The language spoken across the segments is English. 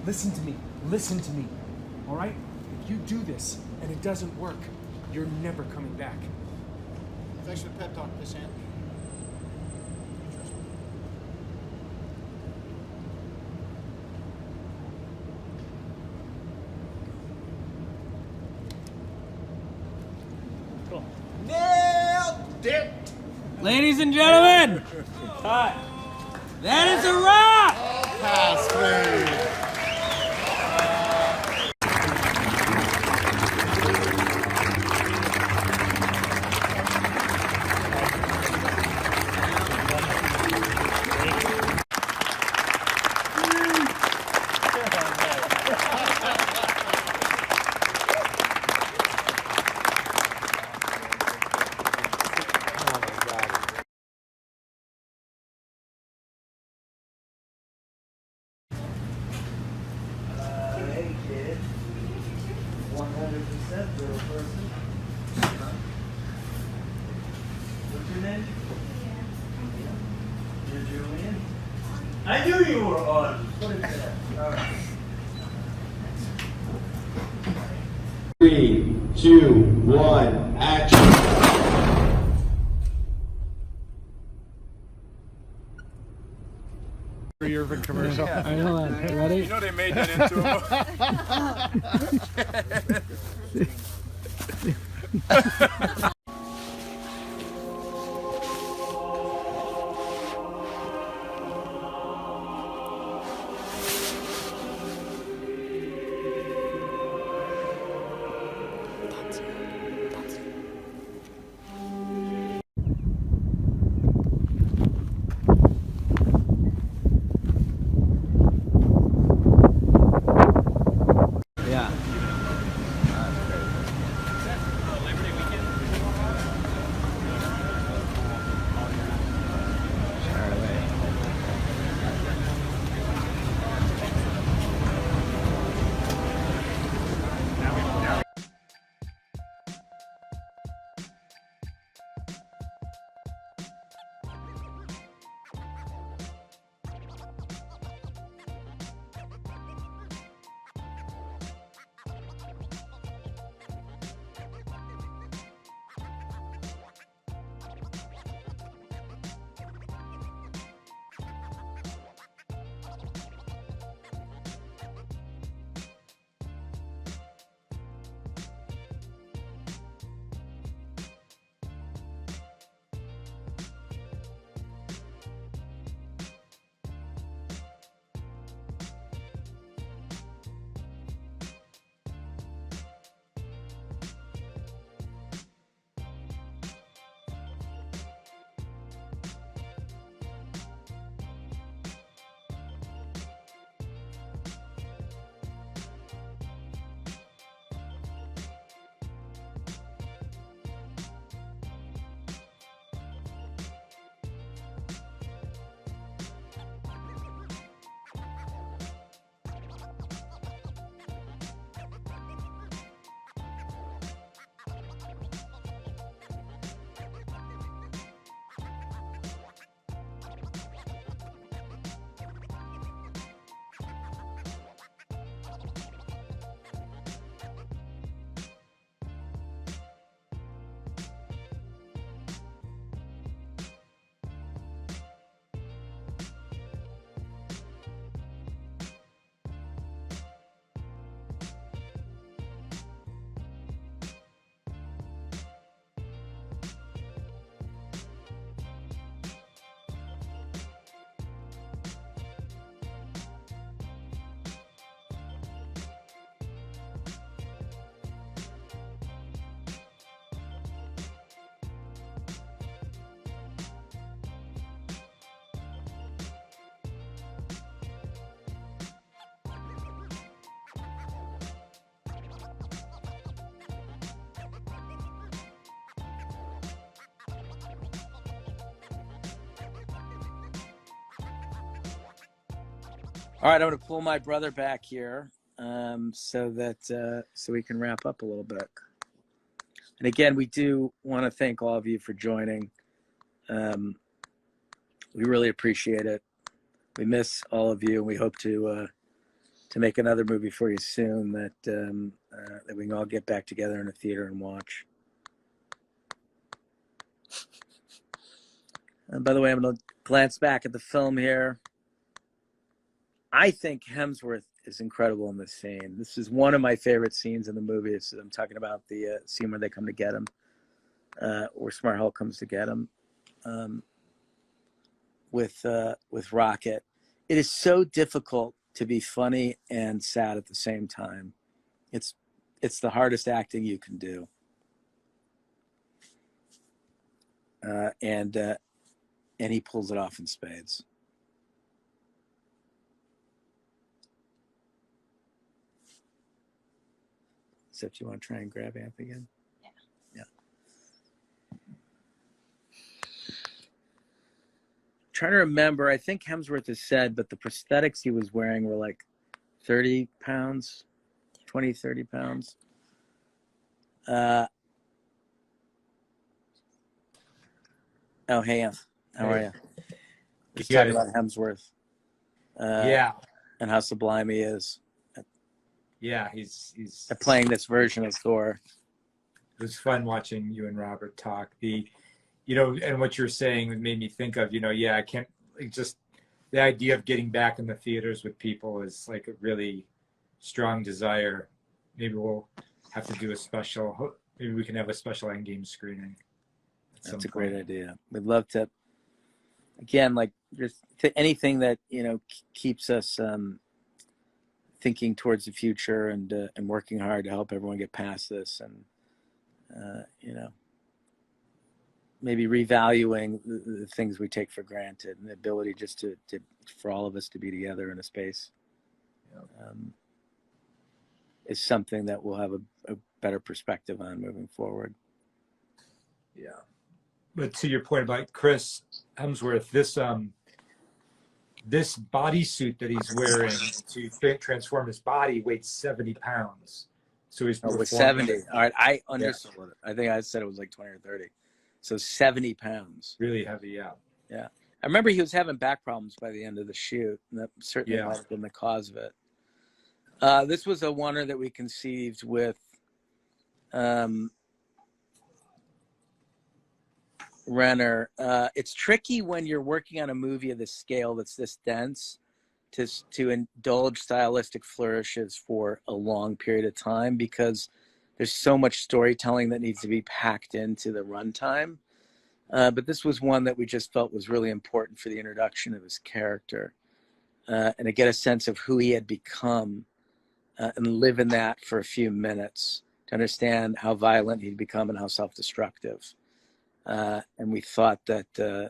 Listen to me. Listen to me. All right? If you do this and it doesn't work, you're never coming back. Thanks for the pep talk, Miss Ann. Cool. Nailed it! Ladies and gentlemen, that is a wrap! Pass, please. Hey kid, 100% real person. What's your name? You're Julian? I knew you were on. Put it there. All right. 3, 2, 1, action. Urban commercial. All right, hold on. Okay, ready? You know they made that into a... Yeah. All right, I'm going to pull my brother back here so we can wrap up a little bit. And again, we do want to thank all of you for joining. We really appreciate it. We miss all of you, and we hope to to make another movie for you soon that that we can all get back together in a theater and watch. And by the way, I'm going to glance back at the film here. I think Hemsworth is incredible in this scene. This is one of my favorite scenes in the movie. I'm talking about the scene where they come to get him, where Smart Hulk comes to get him with Rocket. It is so difficult to be funny and sad at the same time. It's the hardest acting you can do. And he pulls it off in spades. Except you want to try and grab Amp again? Yeah. Trying to remember, I think Hemsworth has said, but the prosthetics he was wearing were like 30 pounds, 20, 30 pounds. Oh, hey, Amp. How are you? Just talking about Hemsworth. Yeah. And how sublime he is. Yeah, he's playing this version of Thor. It was fun watching you and Robert talk. And what you're saying made me think of, I can't, just the idea of getting back in the theaters with people is like a really strong desire. Maybe we'll have to do maybe we can have a special Endgame screening. That's a great idea. We'd love to, again, like just anything that, keeps us thinking towards the future and working hard to help everyone get past this, and maybe revaluing the things we take for granted, and the ability just to for all of us to be together in a space is something that we'll have a better perspective on moving forward. Yeah, but to your point about Chris Hemsworth, this bodysuit that he's wearing to transform his body weighs 70 pounds. So he's with 70. All right, I understood it. I think I said it was like 20 or 30. So 70 pounds. Really heavy, yeah. Yeah. I remember he was having back problems by the end of the shoot, and that certainly might have been the cause of it. This was a oneer that we conceived with Renner. It's tricky when you're working on a movie of this scale that's this dense to indulge stylistic flourishes for a long period of time, because there's so much storytelling that needs to be packed into the runtime. But this was one that we just felt was really important for the introduction of his character, and to get a sense of who he had become, and live in that for a few minutes to understand how violent he'd become and how self-destructive. And we thought that a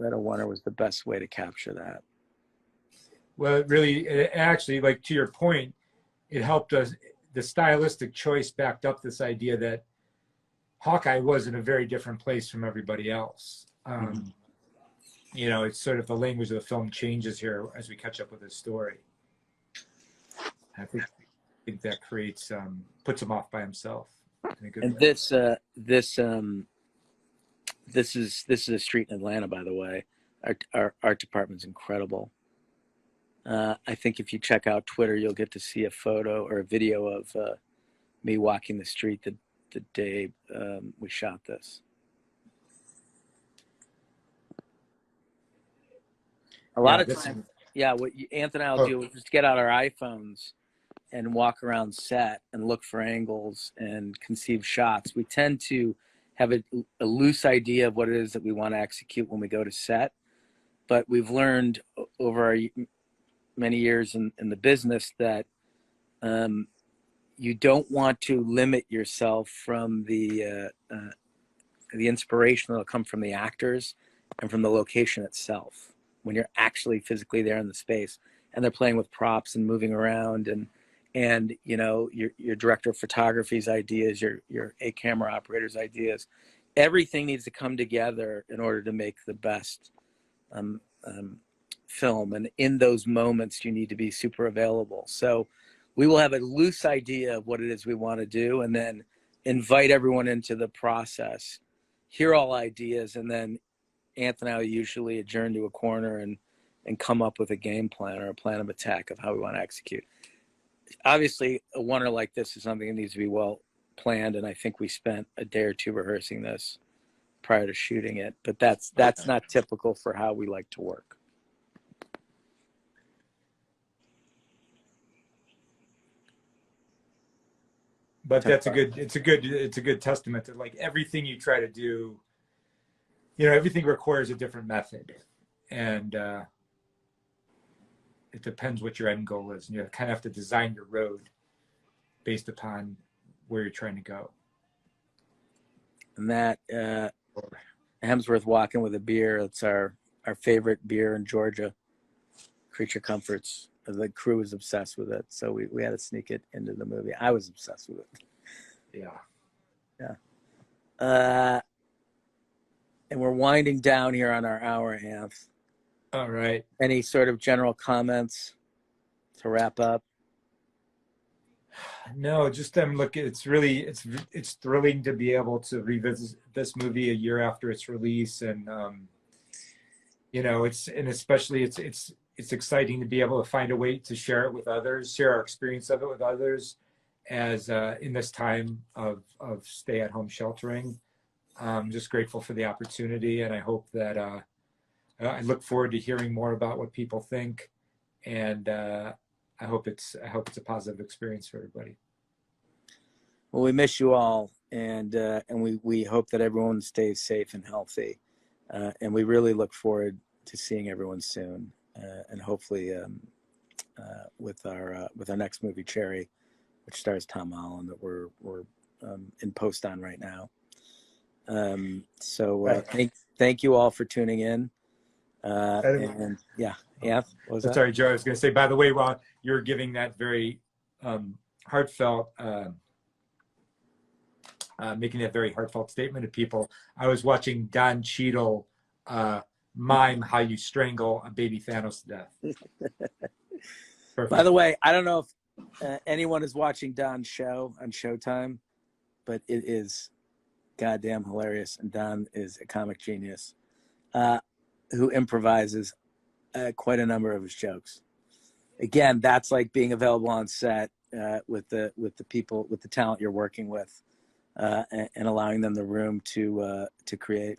oneer was the best way to capture that. Well, it actually, like to your point, it helped us. The stylistic choice backed up this idea that Hawkeye was in a very different place from everybody else. It's sort of the language of the film changes here as we catch up with his story. I think that creates puts him off by himself. And this is a street in Atlanta, by the way. Our art department's incredible. I think if you check out Twitter, you'll get to see a photo or a video of me walking the street the day we shot this. A lot of times, what Anthony and I will do is just get out our iPhones and walk around set and look for angles and conceive shots. We tend to have a loose idea of what it is that we want to execute when we go to set. But we've learned over our many years in the business that you don't want to limit yourself from the inspiration that'll come from the actors and from the location itself when you're actually physically there in the space and they're playing with props and moving around, and your director of photography's ideas, your camera operator's ideas, everything needs to come together in order to make the best film. And in those moments, you need to be super available. So we will have a loose idea of what it is we want to do, and then invite everyone into the process, hear all ideas, and then Anthony and I usually adjourn to a corner and and come up with a game plan or a plan of attack of how we want to execute. Obviously, a wonder like this is something that needs to be well planned, and I think we spent a day or two rehearsing this prior to shooting it, but that's not typical for how we like to work. But it's a good testament to like everything you try to do, everything requires a different method, and it depends what your end goal is, and you kind of have to design your road based upon where you're trying to go. And that Hemsworth walking with a beer, it's our favorite beer in Georgia, Creature Comforts. The crew was obsessed with it, so we had to sneak it into the movie. I was obsessed with it. Yeah. And we're winding down here on our hour and a half. All right. Any sort of general comments to wrap up? No, just look, it's thrilling to be able to revisit this movie a year after its release, and especially it's exciting to be able to find a way to share it with others, share our experience of it with others, as in this time of stay-at-home sheltering. I'm just grateful for the opportunity, and I hope that I look forward to hearing more about what people think, and I hope it's a positive experience for everybody. Well, we miss you all, and we hope that everyone stays safe and healthy, and we really look forward to seeing everyone soon, and hopefully with our next movie, Cherry, which stars Tom Holland, that we're in post on right now. Thank you all for tuning in. And yeah, what was that? Sorry, Joe. I was going to say, by the way, while you're giving that very heartfelt, making that very heartfelt statement to people, I was watching Don Cheadle mime how you strangle a baby Thanos to death. Perfect. By the way, I don't know if anyone is watching Don's show on Showtime, but it is goddamn hilarious, and Don is a comic genius who improvises quite a number of his jokes. Again, that's like being available on set with the people, with the talent you're working with, and allowing them the room to create.